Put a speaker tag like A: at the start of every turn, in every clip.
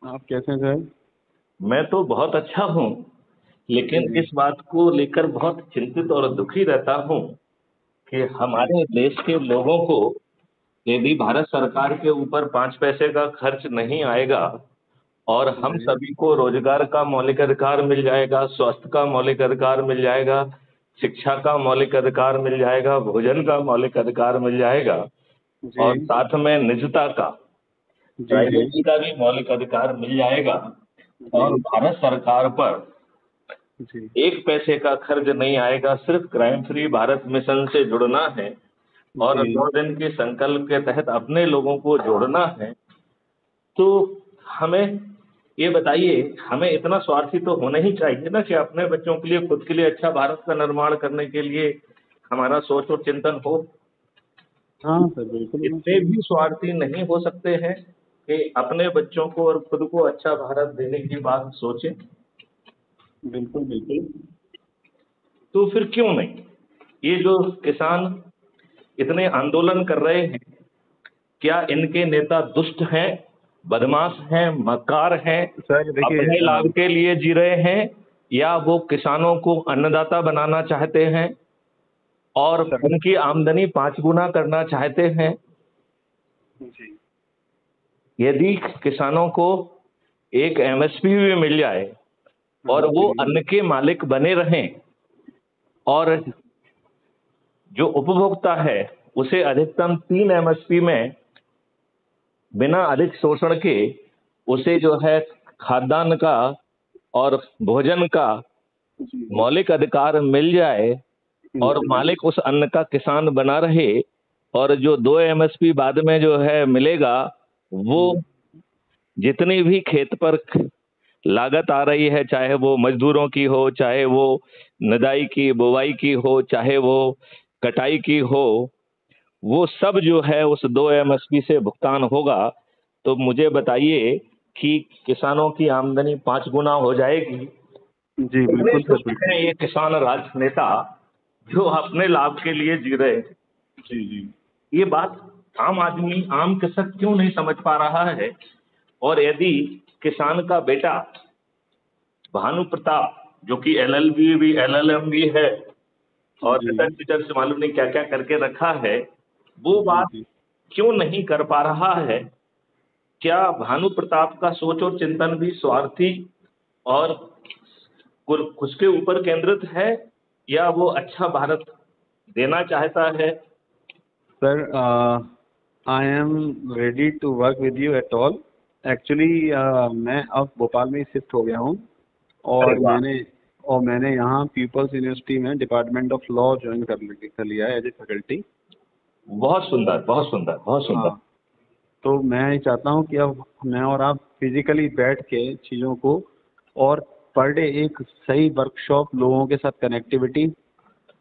A: आप कैसे हैं सर?
B: मैं तो बहुत अच्छा हूँ,
A: जी
B: लेकिन
A: जी।
B: इस बात को लेकर बहुत चिंतित और दुखी रहता हूँ कि
A: जी
B: हमारे देश के लोगों को यदि भारत सरकार के ऊपर 5 पैसे का खर्च नहीं आएगा और हम
A: जी
B: सभी को रोजगार का मौलिक अधिकार मिल जाएगा, स्वास्थ्य का मौलिक अधिकार मिल जाएगा, शिक्षा का मौलिक अधिकार मिल जाएगा, भोजन का मौलिक अधिकार मिल जाएगा
A: जी
B: और साथ में निजता का,
A: जी। जी
B: प्राइवेसी का भी मौलिक अधिकार मिल जाएगा और
A: जी
B: भारत सरकार पर
A: जी
B: 1 पैसे का खर्च नहीं आएगा। सिर्फ क्राइम फ्री भारत मिशन से जुड़ना है और
A: जी।
B: 2 दिन के संकल्प के तहत अपने लोगों को जोड़ना है। तो हमें ये बताइए, हमें इतना स्वार्थी तो होना ही चाहिए ना कि अपने बच्चों के लिए, खुद के लिए अच्छा भारत का निर्माण करने के लिए हमारा सोच और चिंतन हो।
A: हाँ सर, बिल्कुल होना
B: इतने
A: चाहिए।
B: भी स्वार्थी नहीं हो सकते हैं कि अपने बच्चों को और खुद को अच्छा भारत देने की बात सोचें।
A: बिल्कुल बिल्कुल।
B: तो फिर क्यों नहीं, ये जो किसान इतने आंदोलन कर रहे हैं, क्या इनके नेता दुष्ट हैं, बदमाश हैं, मक्कार हैं,
A: सर देखिए
B: अपने लाभ के लिए जी रहे हैं, या वो किसानों को अन्नदाता बनाना चाहते हैं और
A: सर।
B: उनकी आमदनी 5 गुना करना चाहते हैं?
A: जी
B: यदि किसानों को एक एमएसपी भी मिल जाए और वो
A: जी
B: अन्न के मालिक बने रहें और जो उपभोक्ता है उसे अधिकतम 3 एमएसपी में बिना अधिक शोषण के उसे जो है खाद्यान्न का और भोजन का
A: जी जी
B: मौलिक अधिकार मिल जाए और
A: जी
B: मालिक उस अन्न का किसान बना रहे, और जो 2 एमएसपी बाद में जो है मिलेगा, वो
A: जी
B: जितनी भी खेत पर लागत आ रही है, चाहे वो मजदूरों की हो, चाहे वो निदाई की बुवाई की हो, चाहे वो कटाई की हो, वो सब जो है उस 2 एमएसपी से भुगतान होगा। तो मुझे बताइए कि किसानों की आमदनी 5 गुना हो जाएगी।
A: जी
B: कितने
A: बिल्कुल सर,
B: दुष्ट हैं
A: बिल्कुल।
B: ये किसान राजनेता जो अपने लाभ के लिए जी रहे हैं।
A: जी जी
B: ये बात आम आदमी, आम कृषक क्यों नहीं समझ पा रहा है? और यदि किसान का बेटा भानु प्रताप, जो कि एलएलबी भी एलएलएम भी है और
A: जी
B: रिसर्च टीचर से मालूम नहीं क्या क्या करके रखा है, वो
A: जी
B: बात
A: जी।
B: क्यों नहीं कर पा रहा है? क्या भानु प्रताप का सोच और चिंतन भी स्वार्थी और उसके ऊपर केंद्रित है, या वो अच्छा भारत देना चाहता है?
A: Sir I am ready to work with you at all. Actually मैं अब भोपाल में शिफ्ट हो गया हूँ।
B: अरे
A: और
B: वाह,
A: मैंने यहाँ पीपल्स यूनिवर्सिटी में डिपार्टमेंट ऑफ लॉ ज्वाइन कर लिया है एज ए फैकल्टी।
B: बहुत सुंदर, बहुत सुंदर, बहुत सुंदर।
A: हाँ। तो मैं ये चाहता हूँ कि अब मैं और आप फिजिकली बैठ के चीज़ों को और पर डे एक सही वर्कशॉप, लोगों के साथ कनेक्टिविटी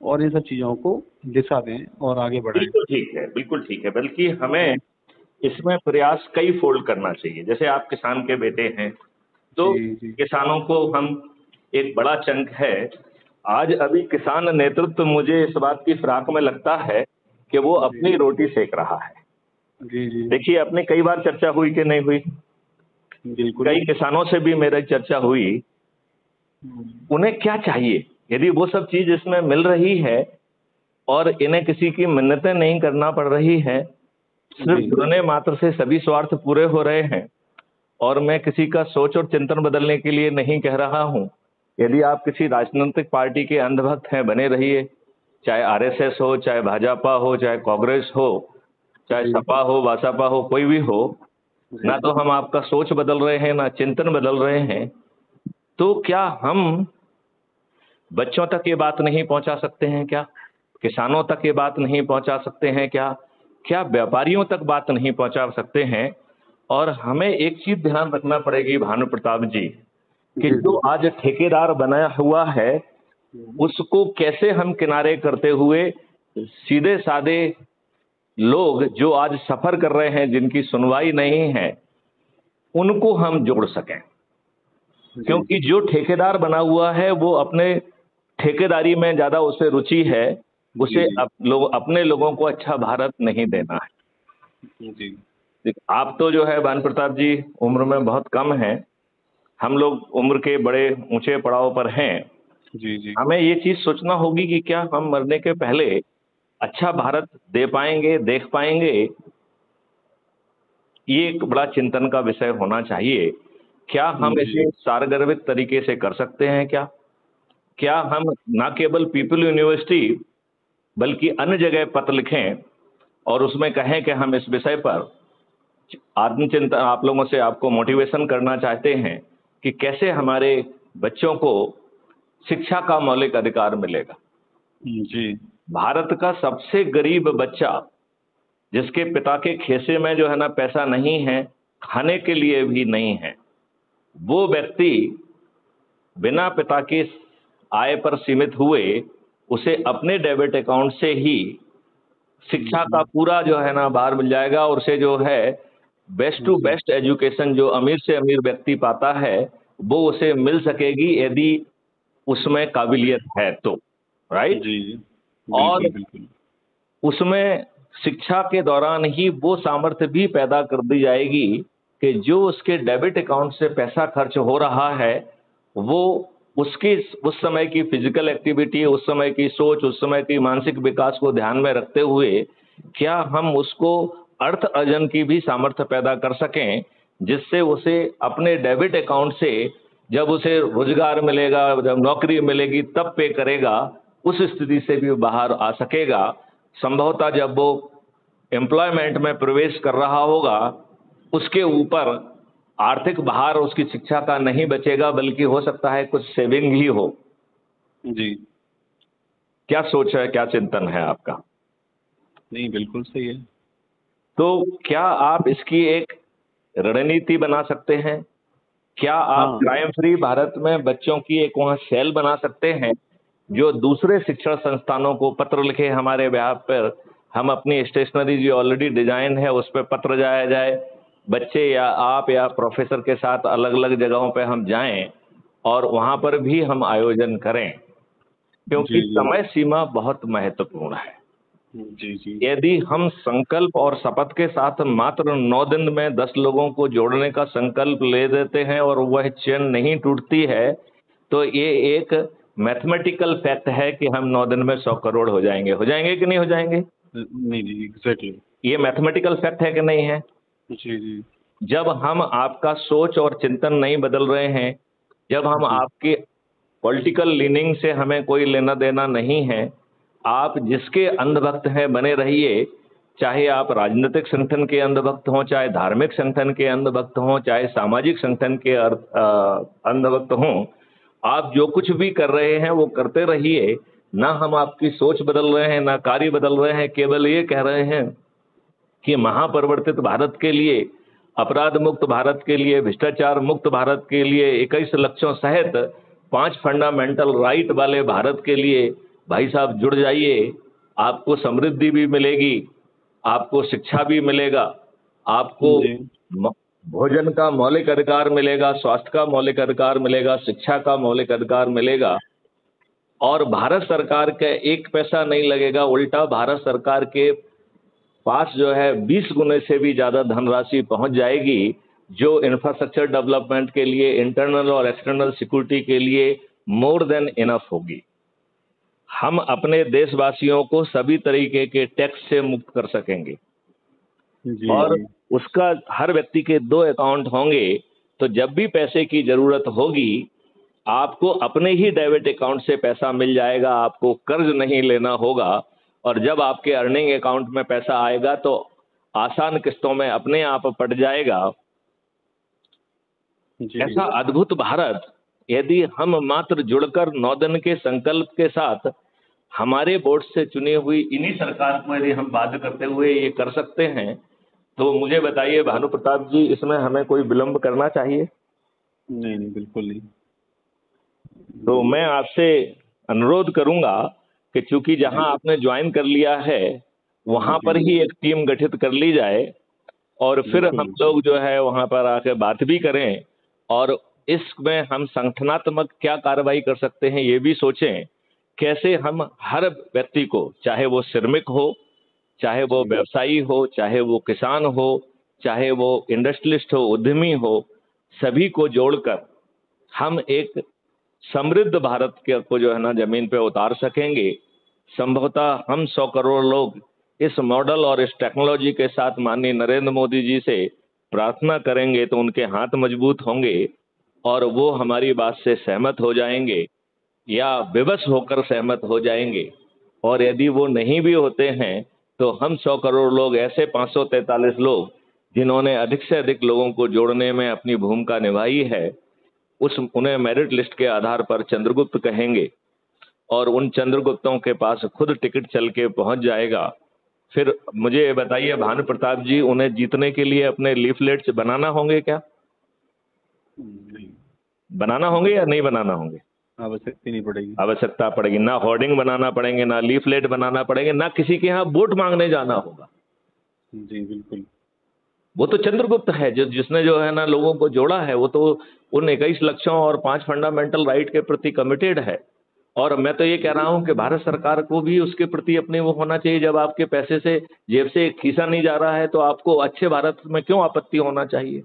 A: और इन सब चीज़ों को दिशा दें और आगे बढ़ाएं।
B: बिल्कुल ठीक है, बिल्कुल ठीक है, बल्कि हमें इसमें प्रयास कई फोल्ड करना चाहिए। जैसे आप किसान के बेटे हैं, तो
A: जी जी
B: किसानों को हम, एक बड़ा चंक है आज अभी किसान नेतृत्व, मुझे इस बात की फिराक में लगता है कि वो
A: जी
B: अपनी रोटी सेक रहा है।
A: जी जी।
B: देखिए, अपने कई बार चर्चा हुई कि नहीं हुई,
A: बिल्कुल।
B: कई किसानों से भी मेरी चर्चा हुई।
A: हम्म।
B: उन्हें क्या चाहिए? यदि वो सब चीज इसमें मिल रही है और इन्हें किसी की मिन्नतें नहीं करना पड़ रही है, सिर्फ
A: जी
B: जुड़ने मात्र से सभी स्वार्थ पूरे हो रहे हैं, और मैं किसी का सोच और चिंतन बदलने के लिए नहीं कह रहा हूं। यदि आप किसी राजनीतिक पार्टी के अंधभक्त हैं, बने रहिए, चाहे आरएसएस हो, चाहे भाजपा हो, चाहे कांग्रेस हो, चाहे
A: जी
B: सपा हो, बसपा हो, कोई भी हो।
A: जी
B: ना तो हम आपका सोच बदल रहे हैं, ना चिंतन बदल रहे हैं। तो क्या हम बच्चों तक ये बात नहीं पहुंचा सकते हैं क्या? किसानों तक ये बात नहीं पहुंचा सकते हैं क्या? क्या व्यापारियों तक बात नहीं पहुंचा सकते हैं? और हमें एक चीज ध्यान रखना पड़ेगी भानु प्रताप जी, कि
A: जी
B: जो
A: जी।
B: आज ठेकेदार बनाया हुआ है, उसको कैसे हम किनारे करते हुए सीधे साधे लोग जो आज सफर कर रहे हैं, जिनकी सुनवाई नहीं है, उनको हम जोड़ सकें।
A: जी
B: क्योंकि जो ठेकेदार बना हुआ है वो अपने ठेकेदारी में ज्यादा उसे रुचि है,
A: जी
B: उसे
A: जी
B: अपने लोगों को अच्छा भारत नहीं देना है।
A: जी।
B: आप तो जो है भानु प्रताप जी उम्र में बहुत कम हैं, हम लोग उम्र के बड़े ऊंचे पड़ाव पर हैं।
A: जी जी
B: हमें ये चीज सोचना होगी कि क्या हम मरने के पहले अच्छा भारत दे पाएंगे, देख पाएंगे। ये एक बड़ा चिंतन का विषय होना चाहिए। क्या हम
A: जी
B: इसे सारगर्भित तरीके से कर सकते हैं? क्या हम ना केवल पीपल यूनिवर्सिटी बल्कि अन्य जगह पत्र लिखें और उसमें कहें कि हम इस विषय पर आत्मचिंतन, आप लोगों से आपको मोटिवेशन करना चाहते हैं कि कैसे हमारे बच्चों को शिक्षा का मौलिक अधिकार मिलेगा।
A: जी
B: भारत का सबसे गरीब बच्चा, जिसके पिता के खीसे में जो है ना पैसा नहीं है, खाने के लिए भी नहीं है, वो व्यक्ति बिना पिता की आय पर सीमित हुए उसे अपने डेबिट अकाउंट से ही शिक्षा का पूरा जो है ना भार मिल जाएगा, और उसे जो है बेस्ट टू
A: जी
B: बेस्ट एजुकेशन जो अमीर से अमीर व्यक्ति पाता है वो उसे मिल सकेगी, यदि उसमें काबिलियत है तो। राइट।
A: जी
B: और
A: बिल्कुल बिल्कुल।
B: उसमें शिक्षा के दौरान ही वो सामर्थ्य भी पैदा कर दी जाएगी कि जो उसके डेबिट अकाउंट से पैसा खर्च हो रहा है वो उसकी उस समय की फिजिकल एक्टिविटी, उस समय की सोच, उस समय की मानसिक विकास को ध्यान में रखते हुए क्या हम उसको अर्थ अर्जन की भी सामर्थ्य पैदा कर सकें, जिससे उसे अपने डेबिट अकाउंट से जब उसे रोजगार मिलेगा, जब नौकरी मिलेगी तब पे करेगा, उस स्थिति से भी बाहर आ सकेगा। संभवतः जब वो एम्प्लॉयमेंट में प्रवेश कर रहा होगा उसके ऊपर आर्थिक भार उसकी शिक्षा का नहीं बचेगा, बल्कि हो सकता है कुछ सेविंग ही हो।
A: जी
B: क्या सोच है, क्या चिंतन है आपका?
A: नहीं, बिल्कुल सही है।
B: तो क्या आप इसकी एक रणनीति बना सकते हैं? क्या आप
A: हाँ
B: क्राइम फ्री भारत में बच्चों की एक वहां सेल बना सकते हैं जो दूसरे शिक्षण संस्थानों को पत्र लिखे हमारे ब्याह पर, हम अपनी स्टेशनरी जो ऑलरेडी डिजाइन है उस पर पत्र जाया जाए, बच्चे या आप या प्रोफेसर के साथ अलग अलग जगहों पे हम जाएं और वहां पर भी हम आयोजन करें, क्योंकि
A: जी जी
B: समय सीमा बहुत महत्वपूर्ण है।
A: जी जी
B: यदि हम संकल्प और शपथ के साथ मात्र 9 दिन में 10 लोगों को जोड़ने का संकल्प ले देते हैं और वह चेन नहीं टूटती है, तो ये एक मैथमेटिकल फैक्ट है कि हम 9 दिन में 100 करोड़ हो जाएंगे। हो जाएंगे कि नहीं हो जाएंगे?
A: नहीं जी, एग्जैक्टली।
B: ये मैथमेटिकल फैक्ट है कि नहीं है?
A: जी जी
B: जब हम आपका सोच और चिंतन नहीं बदल रहे हैं, जब हम
A: जी
B: आपके पॉलिटिकल लीनिंग से हमें कोई लेना देना नहीं है, आप जिसके अंधभक्त हैं बने रहिए, चाहे आप राजनीतिक संगठन के अंधभक्त हों, चाहे धार्मिक संगठन के अंधभक्त हों, चाहे सामाजिक संगठन के अंधभक्त हों, आप जो कुछ भी कर रहे हैं वो करते रहिए। ना हम आपकी सोच बदल रहे हैं, ना कार्य बदल रहे हैं, केवल ये कह रहे हैं कि महापरिवर्तित भारत के लिए, अपराध मुक्त भारत के लिए, भ्रष्टाचार मुक्त भारत के लिए, 21 लक्ष्यों सहित 5 फंडामेंटल राइट वाले भारत के लिए भाई साहब जुड़ जाइए। आपको समृद्धि भी मिलेगी, आपको शिक्षा भी मिलेगा, आपको
A: जी
B: भोजन का मौलिक अधिकार मिलेगा, स्वास्थ्य का मौलिक अधिकार मिलेगा, शिक्षा का मौलिक अधिकार मिलेगा, और भारत सरकार का एक पैसा नहीं लगेगा। उल्टा भारत सरकार के पास जो है 20 गुने से भी ज्यादा धनराशि पहुंच जाएगी, जो इंफ्रास्ट्रक्चर डेवलपमेंट के लिए, इंटरनल और एक्सटर्नल सिक्योरिटी के लिए मोर देन इनफ होगी। हम अपने देशवासियों को सभी तरीके के टैक्स से मुक्त कर सकेंगे,
A: जी
B: और
A: जी
B: उसका हर व्यक्ति के 2 अकाउंट होंगे, तो जब भी पैसे की जरूरत होगी आपको अपने ही डेबिट अकाउंट से पैसा मिल जाएगा, आपको कर्ज नहीं लेना होगा, और जब आपके अर्निंग अकाउंट में पैसा आएगा तो आसान किस्तों में अपने आप पट जाएगा।
A: जी
B: ऐसा अद्भुत भारत यदि हम मात्र जुड़कर 9 दिन के संकल्प के साथ हमारे बोर्ड से चुनी हुई इन्हीं सरकार को यदि हम बाध्य करते हुए ये कर सकते हैं, तो मुझे बताइए भानु प्रताप जी, इसमें हमें कोई विलंब करना चाहिए?
A: नहीं नहीं, बिल्कुल नहीं।
B: तो मैं आपसे अनुरोध करूंगा कि चूंकि जहां
A: जी
B: आपने ज्वाइन कर लिया है वहां
A: जी
B: पर ही एक टीम गठित कर ली जाए, और फिर
A: बिल्कुल
B: हम
A: बिल्कुल।
B: लोग जो है वहां पर आके बात भी करें, और इसमें हम संगठनात्मक क्या कार्रवाई कर सकते हैं ये भी सोचें। कैसे हम हर व्यक्ति को, चाहे वो श्रमिक हो, चाहे वो
A: जी
B: व्यवसायी हो, चाहे वो किसान हो, चाहे वो इंडस्ट्रियलिस्ट हो, उद्यमी हो, सभी को जोड़कर हम एक समृद्ध भारत के को जो है ना जमीन पे उतार सकेंगे। संभवतः हम 100 करोड़ लोग इस मॉडल और इस टेक्नोलॉजी के साथ माननीय नरेंद्र मोदी जी से प्रार्थना करेंगे तो उनके हाथ मजबूत होंगे और वो हमारी बात से सहमत हो जाएंगे या विवश होकर सहमत हो जाएंगे। और यदि वो नहीं भी होते हैं तो हम 100 करोड़ लोग ऐसे 543 लोग जिन्होंने अधिक से अधिक लोगों को जोड़ने में अपनी भूमिका निभाई है, उन्हें मेरिट लिस्ट के आधार पर चंद्रगुप्त कहेंगे और उन चंद्रगुप्तों के पास खुद टिकट चल के पहुंच जाएगा। फिर मुझे बताइए भानु प्रताप जी, उन्हें जीतने के लिए अपने लीफलेट्स बनाना होंगे क्या?
A: नहीं,
B: बनाना होंगे या नहीं बनाना होंगे?
A: आवश्यकता नहीं पड़ेगी।
B: आवश्यकता पड़ेगी ना, होर्डिंग बनाना पड़ेंगे, ना लीफलेट बनाना पड़ेंगे, ना किसी के यहाँ वोट मांगने जाना होगा।
A: जी बिल्कुल।
B: वो तो चंद्रगुप्त है जिसने जो है ना लोगों को जोड़ा है। वो तो उन 21 लक्ष्यों और 5 फंडामेंटल राइट के प्रति कमिटेड है। और मैं तो ये कह रहा हूं कि भारत सरकार को भी उसके प्रति अपने वो होना चाहिए। जब आपके पैसे से जेब से खीसा नहीं जा रहा है तो आपको अच्छे भारत में क्यों आपत्ति होना चाहिए?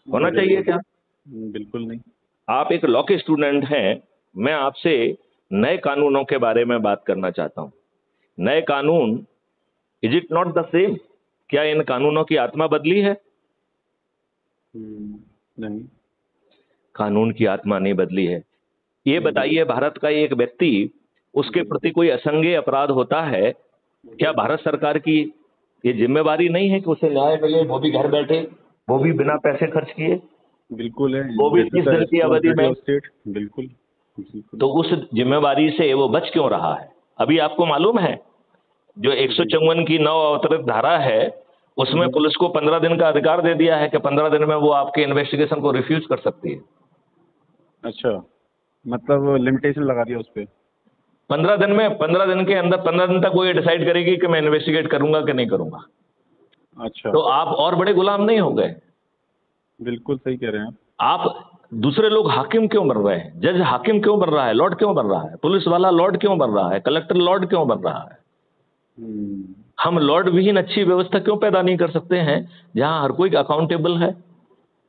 B: होना चाहिए क्या?
A: बिल्कुल नहीं।
B: आप एक लॉ के स्टूडेंट हैं, मैं आपसे नए कानूनों के बारे में बात करना चाहता हूं। नए कानून, is it not the same? क्या इन कानूनों की आत्मा बदली है?
A: नहीं,
B: कानून की आत्मा नहीं बदली है। ये बताइए, भारत का एक व्यक्ति, उसके प्रति कोई असंज्ञेय अपराध होता है, क्या भारत सरकार की ये जिम्मेवारी नहीं है कि उसे न्याय मिले, वो भी घर बैठे, वो भी बिना पैसे खर्च किए?
A: बिल्कुल है,
B: वो भी 30 दिन की अवधि में।
A: बिल्कुल।
B: तो उस जिम्मेवारी से वो बच क्यों रहा है? अभी आपको मालूम है जो 154 की नव अवतरित धारा है उसमें पुलिस को 15 दिन का अधिकार दे दिया है कि 15 दिन में वो आपके इन्वेस्टिगेशन को रिफ्यूज कर सकती है।
A: अच्छा, मतलब लिमिटेशन लगा दिया उस पे।
B: 15 दिन में, 15 दिन के अंदर, 15 दिन तक वो ये डिसाइड करेगी कि मैं इन्वेस्टिगेट करूंगा कि नहीं करूंगा।
A: अच्छा,
B: तो आप और बड़े गुलाम नहीं हो गए।
A: बिल्कुल सही कह रहे हैं
B: आप दूसरे लोग हाकिम क्यों बन रहे हैं? जज हाकिम क्यों बन रहा है? लॉर्ड क्यों बन रहा है? पुलिस वाला लॉर्ड क्यों बन रहा है? कलेक्टर लॉर्ड क्यों बन रहा है? हम लॉर्ड विहीन अच्छी व्यवस्था क्यों पैदा नहीं कर सकते हैं जहां हर कोई अकाउंटेबल है?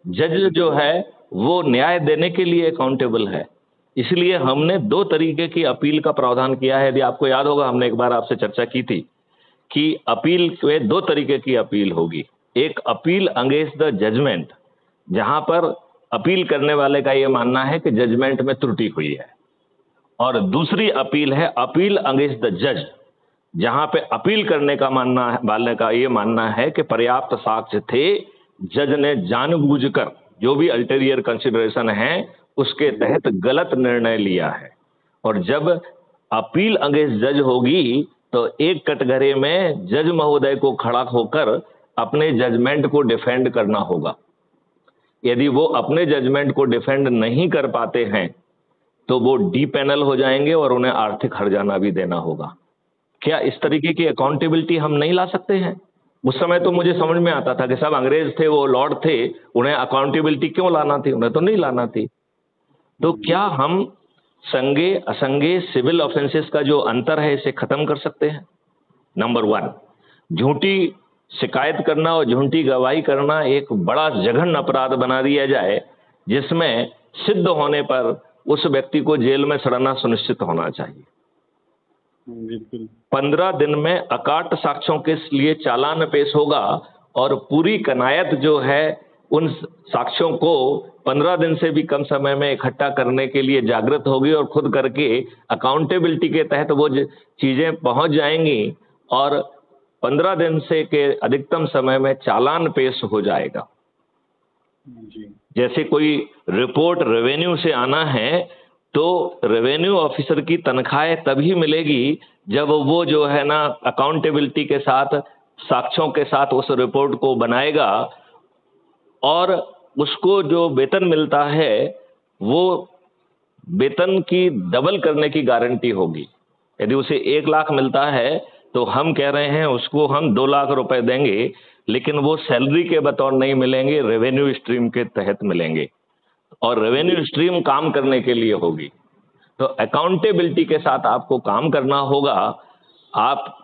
B: जज जो है वो न्याय देने के लिए अकाउंटेबल है। इसलिए हमने 2 तरीके की अपील का प्रावधान किया है। यदि आपको याद होगा, हमने एक बार आपसे चर्चा की थी कि अपील में 2 तरीके की अपील होगी। एक अपील अगेंस्ट द जजमेंट, जहां पर अपील करने वाले का यह मानना है कि जजमेंट में त्रुटि हुई है, और दूसरी अपील है अपील अगेंस्ट द जज, जहां पे अपील करने का वाले का ये मानना है कि पर्याप्त साक्ष्य थे, जज ने जानबूझकर जो भी अल्टीरियर कंसिडरेशन है उसके तहत गलत निर्णय लिया है। और जब अपील अगेंस्ट जज होगी तो एक कटघरे में जज महोदय को खड़ा होकर अपने जजमेंट को डिफेंड करना होगा। यदि वो अपने जजमेंट को डिफेंड नहीं कर पाते हैं तो वो डी पैनल हो जाएंगे और उन्हें आर्थिक हर्जाना भी देना होगा। क्या इस तरीके की अकाउंटेबिलिटी हम नहीं ला सकते हैं? उस समय तो मुझे समझ में आता था कि सब अंग्रेज थे, वो लॉर्ड थे, उन्हें अकाउंटेबिलिटी क्यों लाना थी? उन्हें तो नहीं लाना थी। तो क्या हम संज्ञेय असंज्ञेय सिविल ऑफेंसेस का जो अंतर है इसे खत्म कर सकते हैं? नंबर 1, झूठी शिकायत करना और झूठी गवाही करना एक बड़ा जघन्य अपराध बना दिया जाए, जिसमें सिद्ध होने पर उस व्यक्ति को जेल में सड़ना सुनिश्चित होना चाहिए। 15 दिन में अकाट साक्ष्यों के लिए चालान पेश होगा और पूरी कनायत जो है उन साक्ष्यों को 15 दिन से भी कम समय में इकट्ठा करने के लिए जागृत होगी और खुद करके अकाउंटेबिलिटी के तहत वो चीजें पहुंच जाएंगी और 15 दिन से के अधिकतम समय में चालान पेश हो जाएगा। जैसे कोई रिपोर्ट रेवेन्यू से आना है तो रेवेन्यू ऑफिसर की तनख्वाह तभी मिलेगी जब वो जो है ना अकाउंटेबिलिटी के साथ, साक्ष्यों के साथ उस रिपोर्ट को बनाएगा, और उसको जो वेतन मिलता है वो वेतन की डबल करने की गारंटी होगी। यदि उसे 1 लाख मिलता है तो हम कह रहे हैं उसको हम 2 लाख रुपए देंगे, लेकिन वो सैलरी के बतौर नहीं मिलेंगे, रेवेन्यू स्ट्रीम के तहत मिलेंगे, और रेवेन्यू स्ट्रीम काम करने के लिए होगी। तो अकाउंटेबिलिटी के साथ आपको काम करना होगा। आप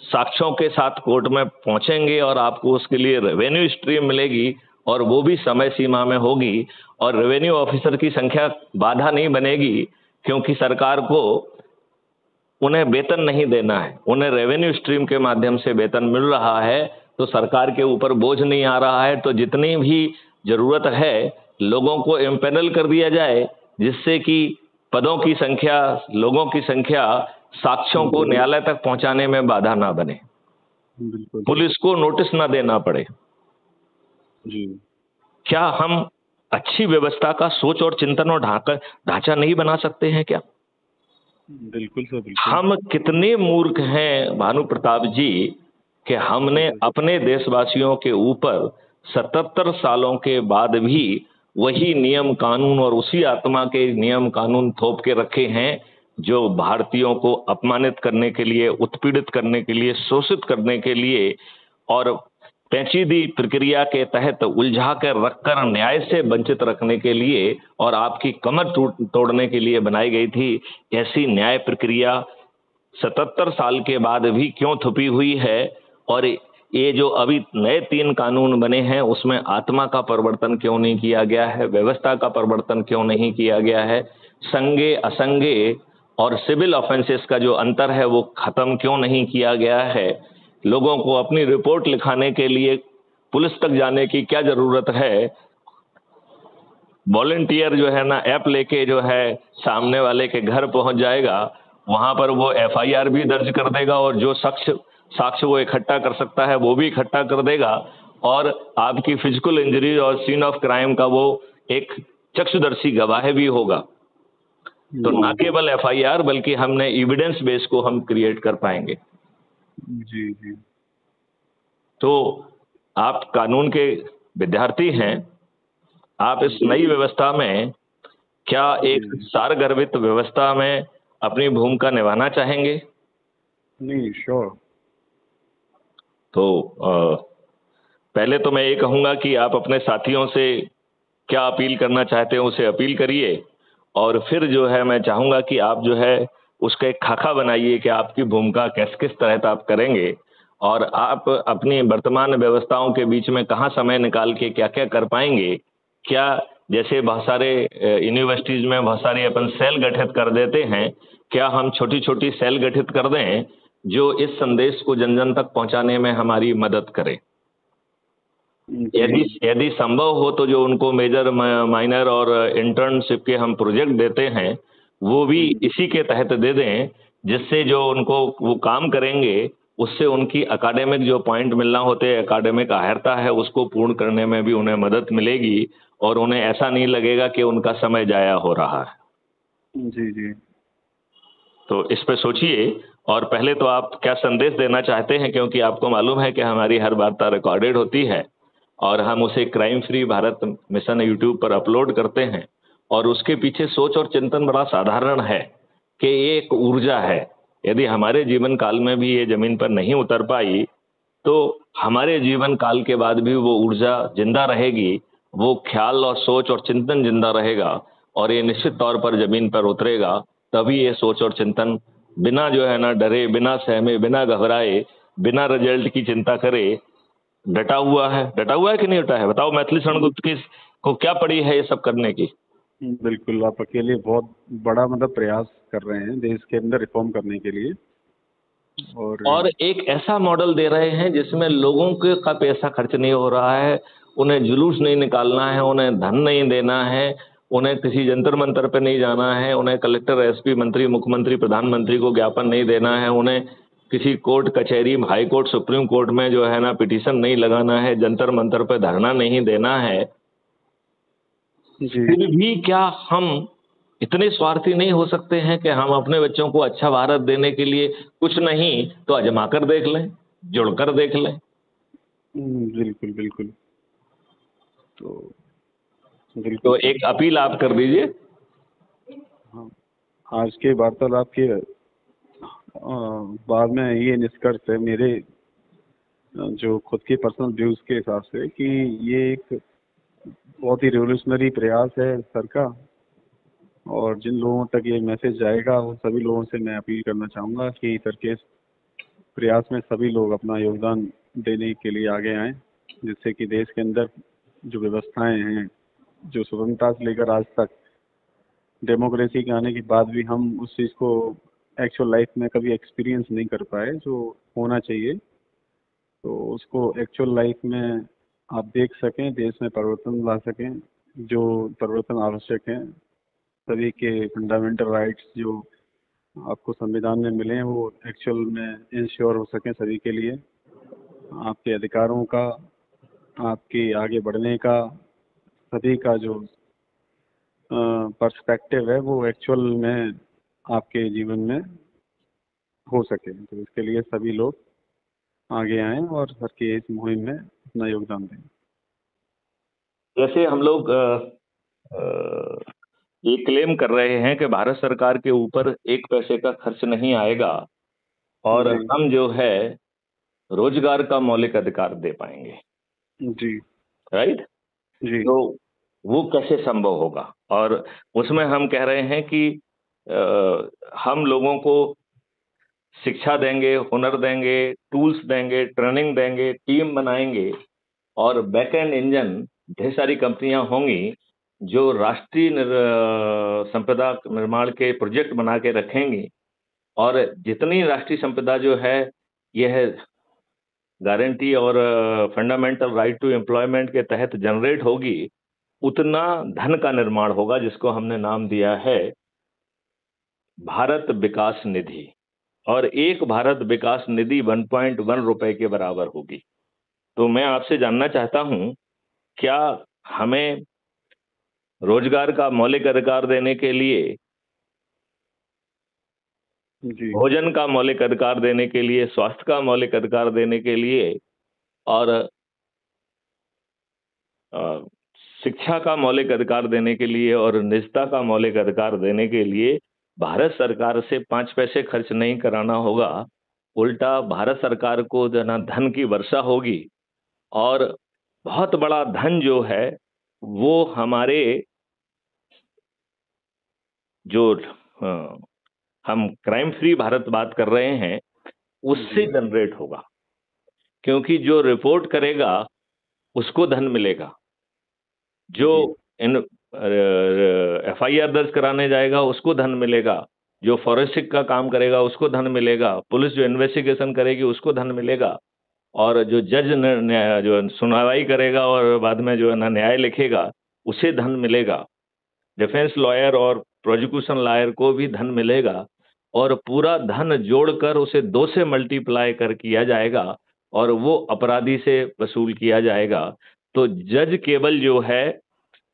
B: साक्ष्यों के साथ कोर्ट में पहुंचेंगे और आपको उसके लिए रेवेन्यू स्ट्रीम मिलेगी और वो भी समय सीमा में होगी, और रेवेन्यू ऑफिसर की संख्या बाधा नहीं बनेगी, क्योंकि सरकार को उन्हें वेतन नहीं देना है, उन्हें रेवेन्यू स्ट्रीम के माध्यम से वेतन मिल रहा है, तो सरकार के ऊपर बोझ नहीं आ रहा है। तो जितनी भी जरूरत है लोगों को एम्पैनल कर दिया जाए, जिससे कि पदों की संख्या, लोगों की संख्या साक्ष्यों को न्यायालय तक पहुंचाने में बाधा ना बने, पुलिस को नोटिस ना देना पड़े।
A: जी।
B: क्या हम अच्छी व्यवस्था का सोच और चिंतन और ढांचा नहीं बना सकते हैं क्या?
A: बिल्कुल सर, बिल्कुल।
B: हम कितने मूर्ख हैं भानु प्रताप जी कि हमने अपने देशवासियों के ऊपर 77 सालों के बाद भी वही नियम कानून और उसी आत्मा के नियम कानून थोप के रखे हैं जो भारतीयों को अपमानित करने के लिए, उत्पीड़ित करने के लिए, शोषित करने के लिए और पेचीदी प्रक्रिया के तहत उलझा कर रखकर न्याय से वंचित रखने के लिए और आपकी कमर तोड़ने के लिए बनाई गई थी। ऐसी न्याय प्रक्रिया 77 साल के बाद भी क्यों छुपी हुई है? और ये जो अभी नए 3 कानून बने हैं उसमें आत्मा का परिवर्तन क्यों नहीं किया गया है? व्यवस्था का परिवर्तन क्यों नहीं किया गया है? संज्ञेय असंज्ञेय और सिविल ऑफेंसेस का जो अंतर है वो खत्म क्यों नहीं किया गया है? लोगों को अपनी रिपोर्ट लिखाने के लिए पुलिस तक जाने की क्या जरूरत है? वॉलंटियर जो है ना ऐप लेके जो है सामने वाले के घर पहुंच जाएगा, वहां पर वो एफआईआर भी दर्ज कर देगा और जो साक्ष्य वो इकट्ठा कर सकता है वो भी इकट्ठा कर देगा, और आपकी फिजिकल इंजरी और सीन ऑफ क्राइम का वो एक चक्षुदर्शी गवाह भी होगा। तो ना केवल एफआईआर बल्कि हमने एविडेंस बेस को हम क्रिएट कर पाएंगे।
A: जी जी।
B: तो आप कानून के विद्यार्थी हैं, आप इस नई व्यवस्था में क्या एक सारगर्भित व्यवस्था में अपनी भूमिका निभाना चाहेंगे?
A: नहीं, श्योर।
B: तो पहले तो मैं ये कहूंगा कि आप अपने साथियों से क्या अपील करना चाहते हैं उसे अपील करिए, और फिर जो है मैं चाहूंगा कि आप जो है उसका एक खाका बनाइए कि आपकी भूमिका किस किस तरह आप करेंगे और आप अपनी वर्तमान व्यवस्थाओं के बीच में कहाँ समय निकाल के क्या क्या कर पाएंगे। क्या जैसे बहुत सारे यूनिवर्सिटीज में बहुत सारे अपन सेल गठित कर देते हैं, क्या हम छोटी छोटी सेल गठित कर दें जो इस संदेश को जन जन तक पहुंचाने में हमारी मदद करे? यदि संभव हो तो जो उनको मेजर, माइनर और इंटर्नशिप के हम प्रोजेक्ट देते हैं वो भी इसी के तहत दे दें, जिससे जो उनको वो काम करेंगे उससे उनकी एकेडमिक जो पॉइंट मिलना होते हैं, एकेडमिक अहर्ता है, उसको पूर्ण करने में भी उन्हें मदद मिलेगी और उन्हें ऐसा नहीं लगेगा कि उनका समय जाया हो रहा है।
A: जी जी।
B: तो इस पे सोचिए और पहले तो आप क्या संदेश देना चाहते हैं, क्योंकि आपको मालूम है कि हमारी हर वार्ता रिकॉर्डेड होती है और हम उसे crime free Bharat mission YouTube पर अपलोड करते हैं, और उसके पीछे सोच और चिंतन बड़ा साधारण है कि ये एक ऊर्जा है। यदि हमारे जीवन काल में भी ये जमीन पर नहीं उतर पाई तो हमारे जीवन काल के बाद भी वो ऊर्जा जिंदा रहेगी, वो ख्याल और सोच और चिंतन जिंदा रहेगा और ये निश्चित तौर पर जमीन पर उतरेगा। तभी ये सोच और चिंतन बिना जो है ना डरे, बिना सहमे, बिना घबराए, बिना रिजल्ट की चिंता करे डटा हुआ है कि नहीं डटा है? बताओ मैथिली शरण गुप्त की को क्या पड़ी है ये सब करने की?
A: बिल्कुल, आप अकेले बहुत बड़ा मतलब प्रयास कर रहे हैं देश के अंदर रिफॉर्म करने के लिए, और
B: एक ऐसा मॉडल दे रहे हैं जिसमें लोगों के का पैसा खर्च नहीं हो रहा है, उन्हें जुलूस नहीं निकालना है, उन्हें धन नहीं देना है, उन्हें किसी जंतर मंतर पे नहीं जाना है, उन्हें कलेक्टर, एसपी, मंत्री, मुख्यमंत्री, प्रधानमंत्री को ज्ञापन नहीं देना है, उन्हें किसी कोर्ट कचहरी, हाई कोर्ट, सुप्रीम कोर्ट में जो है ना पिटीशन नहीं लगाना है, जंतर मंतर पे धरना नहीं देना है। फिर भी क्या हम इतने स्वार्थी नहीं हो सकते हैं कि हम अपने बच्चों को अच्छा भारत देने के लिए कुछ नहीं तो आजमा कर देख लें, जुड़कर देख लें?
A: बिल्कुल बिल्कुल।
B: तो एक अपील आप कर दीजिए।
A: हाँ, आज के वार्तालाप के बाद में ये निष्कर्ष है मेरे जो खुद के पर्सनल व्यूज के हिसाब से कि ये एक बहुत ही रेवोल्यूशनरी प्रयास है सर का, और जिन लोगों तक ये मैसेज जाएगा वो सभी लोगों से मैं अपील करना चाहूँगा कि सर के प्रयास में सभी लोग अपना योगदान देने के लिए आगे आएं, जिससे कि देश के अंदर जो व्यवस्थाएं हैं, जो स्वतंत्रता से लेकर आज तक डेमोक्रेसी के आने के बाद भी हम उस चीज़ को एक्चुअल लाइफ में कभी एक्सपीरियंस नहीं कर पाए जो होना चाहिए, तो उसको एक्चुअल लाइफ में आप देख सकें, देश में परिवर्तन ला सकें। जो परिवर्तन आवश्यक है, सभी के फंडामेंटल राइट्स जो आपको संविधान में मिले हैं वो एक्चुअल में इंश्योर हो सकें सभी के लिए। आपके अधिकारों का, आपके आगे बढ़ने का, सभी का जो पर्सपेक्टिव है वो एक्चुअल में आपके जीवन में हो सके, तो इसके लिए सभी लोग आगे आएं और सर की इस मुहिम में अपना योगदान दें।
B: जैसे हम लोग ये क्लेम कर रहे हैं कि भारत सरकार के ऊपर एक पैसे का खर्च नहीं आएगा और
A: जी
B: हम जो है रोजगार का मौलिक अधिकार दे पाएंगे,
A: जी
B: राइट?
A: जी
B: तो वो कैसे संभव होगा? और उसमें हम कह रहे हैं कि हम लोगों को शिक्षा देंगे, हुनर देंगे, टूल्स देंगे, ट्रेनिंग देंगे, टीम बनाएंगे और बैक एंड इंजन ढेर सारी कंपनियां होंगी जो राष्ट्रीय संपदा निर्माण के प्रोजेक्ट बना के रखेंगी। और जितनी राष्ट्रीय संपदा जो है यह गारंटी और फंडामेंटल राइट टू एम्प्लॉयमेंट के तहत जनरेट होगी, उतना धन का निर्माण होगा जिसको हमने नाम दिया है भारत विकास निधि। और एक भारत विकास निधि 1.1 रुपए के बराबर होगी। तो मैं आपसे जानना चाहता हूं, क्या हमें रोजगार का मौलिक अधिकार देने के लिए,
A: जी
B: भोजन का मौलिक अधिकार देने के लिए, स्वास्थ्य का मौलिक अधिकार देने के लिए और अ, शिक्षा का मौलिक अधिकार देने के लिए और निजता का मौलिक अधिकार देने के लिए भारत सरकार से 5 पैसे खर्च नहीं कराना होगा, उल्टा भारत सरकार को जो है ना धन की वर्षा होगी। और बहुत बड़ा धन जो है वो हमारे जो हम क्राइम फ्री भारत बात कर रहे हैं उससे
A: जी
B: जनरेट होगा, क्योंकि जो रिपोर्ट करेगा उसको धन मिलेगा, जो
A: जी
B: इन एफआईआर दर्ज कराने जाएगा उसको धन मिलेगा, जो फॉरेंसिक का काम करेगा उसको धन मिलेगा, पुलिस जो इन्वेस्टिगेशन करेगी उसको धन मिलेगा, और जो जज जो सुनवाई करेगा और बाद में जो है ना न्याय लिखेगा उसे धन मिलेगा, डिफेंस लॉयर और प्रोसिक्यूशन लॉयर को भी धन मिलेगा। और पूरा धन जोड़कर उसे 2 से मल्टीप्लाई कर किया जाएगा और वो अपराधी से वसूल किया जाएगा। तो जज केवल जो है,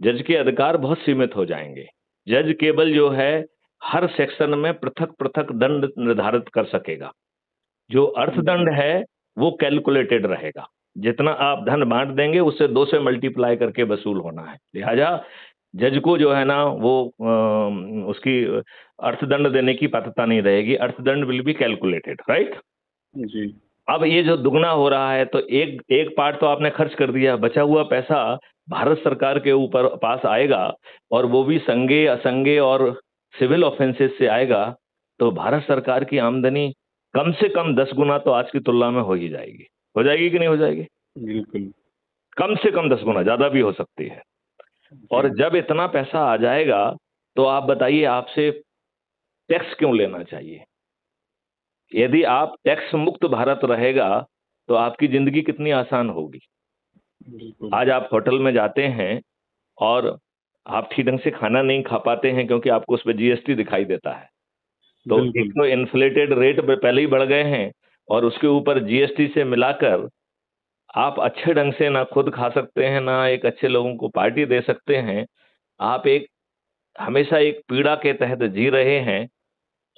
B: जज के अधिकार बहुत सीमित हो जाएंगे। जज केवल जो है हर सेक्शन में पृथक पृथक दंड निर्धारित कर सकेगा। जो अर्थदंड है वो कैलकुलेटेड रहेगा, जितना आप धन बांट देंगे उससे 2 से मल्टीप्लाई करके वसूल होना है। लिहाजा जज को जो है ना वो उसकी अर्थदंड देने की पात्रता नहीं रहेगी। अर्थदंड विल बी कैलकुलेटेड, राइट?
A: जी
B: अब ये जो दुगना हो रहा है, तो एक एक पार्ट तो आपने खर्च कर दिया, बचा हुआ पैसा भारत सरकार के ऊपर पास आएगा और वो भी संज्ञेय, असंज्ञेय और सिविल ऑफेंसेस से आएगा। तो भारत सरकार की आमदनी कम से कम 10 गुना तो आज की तुलना में हो ही जाएगी। हो जाएगी कि नहीं हो जाएगी?
A: बिल्कुल
B: कम से कम 10 गुना, ज्यादा भी हो सकती है। और
A: जी
B: जब इतना पैसा आ जाएगा तो आप बताइए, आपसे टैक्स क्यों लेना चाहिए? यदि आप टैक्स मुक्त भारत रहेगा तो आपकी जिंदगी कितनी आसान होगी।
A: बिल्कुल
B: आज आप होटल में जाते हैं और आप ठीक ढंग से खाना नहीं खा पाते हैं क्योंकि आपको उस पर जीएसटी दिखाई देता है। तो एक
A: बिल्कुल
B: तो इन्फ्लेटेड रेट पहले ही बढ़ गए हैं और उसके ऊपर जीएसटी से मिलाकर आप अच्छे ढंग से ना खुद खा सकते हैं, ना एक अच्छे लोगों को पार्टी दे सकते हैं। आप एक हमेशा एक पीड़ा के तहत जी रहे हैं।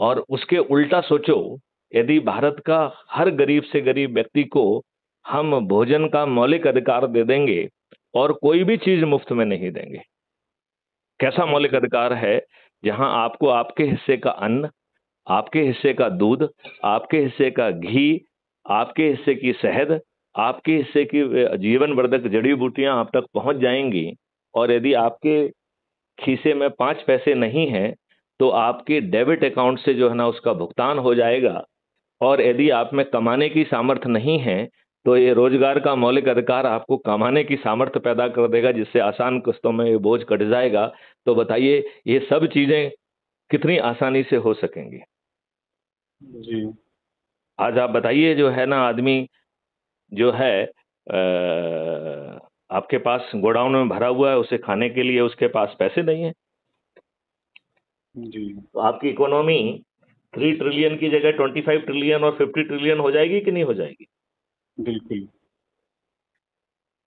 B: और उसके उल्टा सोचो, यदि भारत का हर गरीब से गरीब व्यक्ति को हम भोजन का मौलिक अधिकार दे देंगे और कोई भी चीज मुफ्त में नहीं देंगे। कैसा मौलिक अधिकार है जहां आपको आपके हिस्से का अन्न, आपके हिस्से का दूध, आपके हिस्से का घी, आपके हिस्से की शहद, आपके हिस्से की जीवन वर्धक जड़ी बूटियां आप तक पहुंच जाएंगी। और यदि आपके खीसे में 5 पैसे नहीं है तो आपके डेबिट अकाउंट से जो है ना उसका भुगतान हो जाएगा और यदि आप में कमाने की सामर्थ्य नहीं है तो ये रोजगार का मौलिक अधिकार आपको कमाने की सामर्थ्य पैदा कर देगा, जिससे आसान किस्तों में ये बोझ कट जाएगा। तो बताइए ये सब चीजें कितनी आसानी से हो सकेंगी।
A: जी
B: आज आप बताइए, जो है ना आदमी जो है आपके पास गोडाउन में भरा हुआ है, उसे खाने के लिए उसके पास पैसे नहीं है,
A: जी
B: तो आपकी इकोनॉमी 3 ट्रिलियन की जगह 25 ट्रिलियन और 50 ट्रिलियन हो जाएगी कि नहीं हो जाएगी।
A: बिल्कुल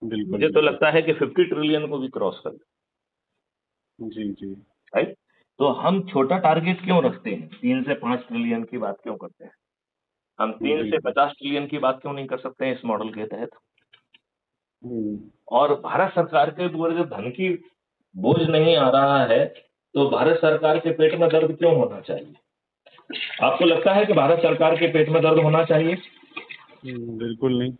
A: बिल्कुल
B: मुझे तो
A: बिल्कुल।
B: लगता है कि 50 ट्रिलियन को भी क्रॉस कर ले,
A: जी जी
B: राइट। तो हम छोटा टारगेट क्यों रखते हैं, 3 से 5 ट्रिलियन की बात क्यों करते हैं, हम तीन
A: जी
B: से 50 ट्रिलियन की बात क्यों नहीं कर सकते हैं इस मॉडल के तहत।
A: हम्म,
B: और भारत सरकार के ऊपर जब धन की बोझ नहीं आ रहा है तो भारत सरकार के पेट में दर्द क्यों होना चाहिए। आपको लगता है कि भारत सरकार के पेट में दर्द होना चाहिए।
A: बिल्कुल नहीं।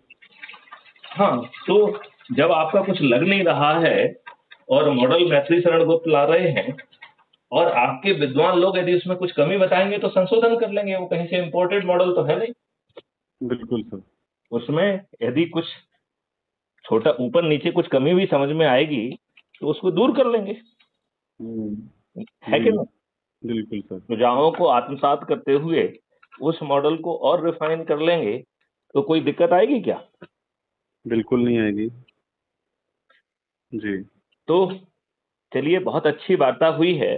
B: हाँ, तो जब आपका कुछ लग नहीं रहा है और मॉडल मैथिली शरण गुप्त ला रहे हैं और आपके विद्वान लोग यदि उसमें कुछ कमी बताएंगे तो संशोधन कर लेंगे, वो कहीं से इंपोर्टेड मॉडल तो है नहीं।
A: बिल्कुल सर।
B: उसमें यदि कुछ छोटा ऊपर नीचे कुछ कमी भी समझ में आएगी तो उसको दूर कर लेंगे, है कि
A: जी
B: नहीं।
A: बिल्कुल सर।
B: सुझावों को आत्मसात करते हुए उस मॉडल को और रिफाइन कर लेंगे तो कोई दिक्कत आएगी क्या।
A: बिल्कुल नहीं आएगी। जी
B: तो चलिए, बहुत अच्छी वार्ता हुई है।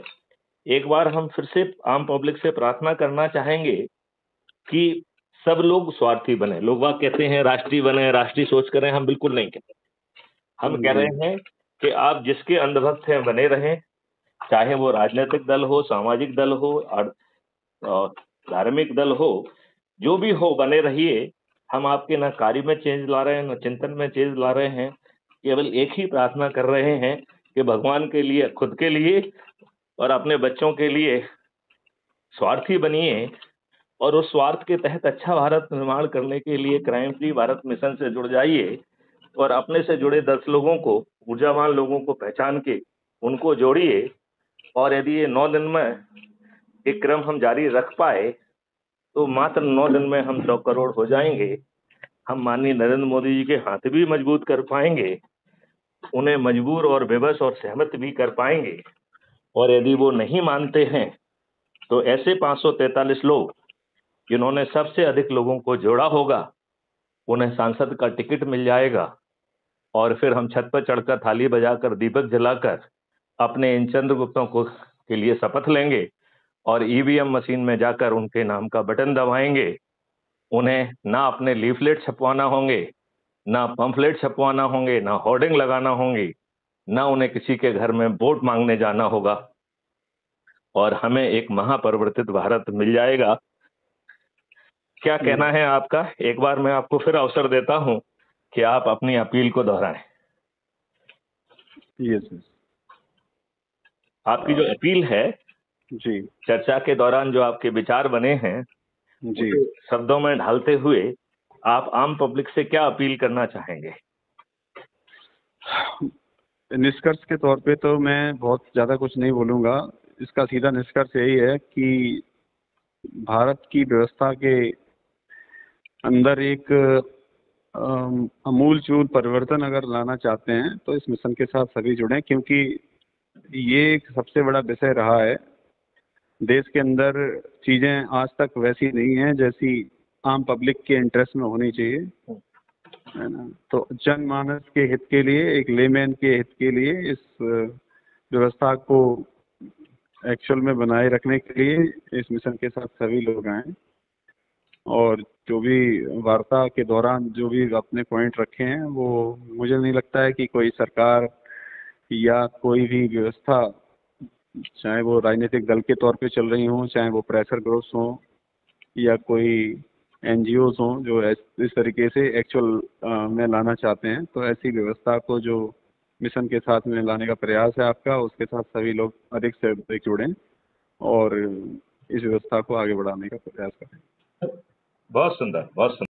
B: एक बार हम फिर से आम पब्लिक से प्रार्थना करना चाहेंगे कि सब लोग स्वार्थी बने। लोग बाग कहते हैं राष्ट्रीय बने, राष्ट्रीय सोच करें, हम बिल्कुल नहीं कहते। हम कह
A: जी
B: रहे हैं कि आप जिसके अंधभक्त हैं बने रहें, चाहे वो राजनीतिक दल हो, सामाजिक दल हो और धार्मिक दल हो, जो भी हो बने रहिए। हम आपके न कार्य में चेंज ला रहे हैं, न चिंतन में चेंज ला रहे हैं। केवल एक ही प्रार्थना कर रहे हैं कि भगवान के लिए, खुद के लिए और अपने बच्चों के लिए स्वार्थी बनिए और उस स्वार्थ के तहत अच्छा भारत निर्माण करने के लिए क्राइम फ्री भारत मिशन से जुड़ जाइए और अपने से जुड़े 10 लोगों को, ऊर्जावान लोगों को पहचान के उनको जोड़िए। और यदि ये 9 दिन में एक क्रम हम जारी रख पाए तो मात्र 9 दिन में हम 100 करोड़ हो जाएंगे। हम माननीय नरेंद्र मोदी जी के हाथ भी मजबूत कर पाएंगे, उन्हें मजबूर और बेबस और सहमत भी कर पाएंगे। और यदि वो नहीं मानते हैं तो ऐसे 543 लोग जिन्होंने सबसे अधिक लोगों को जोड़ा होगा, उन्हें सांसद का टिकट मिल जाएगा और फिर हम छत पर चढ़कर थाली बजाकर दीपक जलाकर अपने इन चंद्रगुप्तों को के लिए शपथ लेंगे और ईवीएम मशीन में जाकर उनके नाम का बटन दबाएंगे। उन्हें ना अपने लीफलेट छपवाना होंगे, ना पंफलेट छपवाना होंगे, ना होर्डिंग लगाना होंगी, ना उन्हें किसी के घर में वोट मांगने जाना होगा और हमें एक महापरिवर्तित भारत मिल जाएगा। क्या कहना है आपका। एक बार मैं आपको फिर अवसर देता हूं कि आप अपनी अपील को दोहराएं।
A: Yes yes.
B: आपकी जो अपील है,
A: जी
B: चर्चा के दौरान जो आपके विचार बने हैं,
A: जी।
B: उसे शब्दों में ढालते हुए आप आम पब्लिक से क्या अपील करना चाहेंगे।
A: निष्कर्ष के तौर पे तो मैं बहुत ज़्यादा कुछ नहीं बोलूँगा। इसका सीधा निष्कर्ष यही है कि भारत की व्यवस्था के अंदर एक अमूलचूल परिवर्तन अगर लाना चाहते हैं तो इस मिशन के साथ सभी जुड़ें, क्योंकि ये एक सबसे बड़ा विषय रहा है। देश के अंदर चीज़ें आज तक वैसी नहीं हैं जैसी आम पब्लिक के इंटरेस्ट में होनी चाहिए, है ना। तो जनमानस के हित के लिए, एक लेमैन के हित के लिए इस व्यवस्था को एक्चुअल में बनाए रखने के लिए इस मिशन के साथ सभी लोग आए। और जो भी वार्ता के दौरान जो भी अपने पॉइंट रखे हैं, वो मुझे नहीं लगता है कि कोई सरकार या कोई भी व्यवस्था, चाहे वो राजनीतिक दल के तौर पे चल रही हों, चाहे वो प्रेशर ग्रुप्स हों या कोई एनजीओज हों, जो इस तरीके से एक्चुअल में लाना चाहते हैं, तो ऐसी व्यवस्था को जो मिशन के साथ में लाने का प्रयास है आपका, उसके साथ सभी लोग अधिक से अधिक जुड़ें और इस व्यवस्था को आगे बढ़ाने का प्रयास करें।
B: बहुत सुंदर, बहुत सुंदर।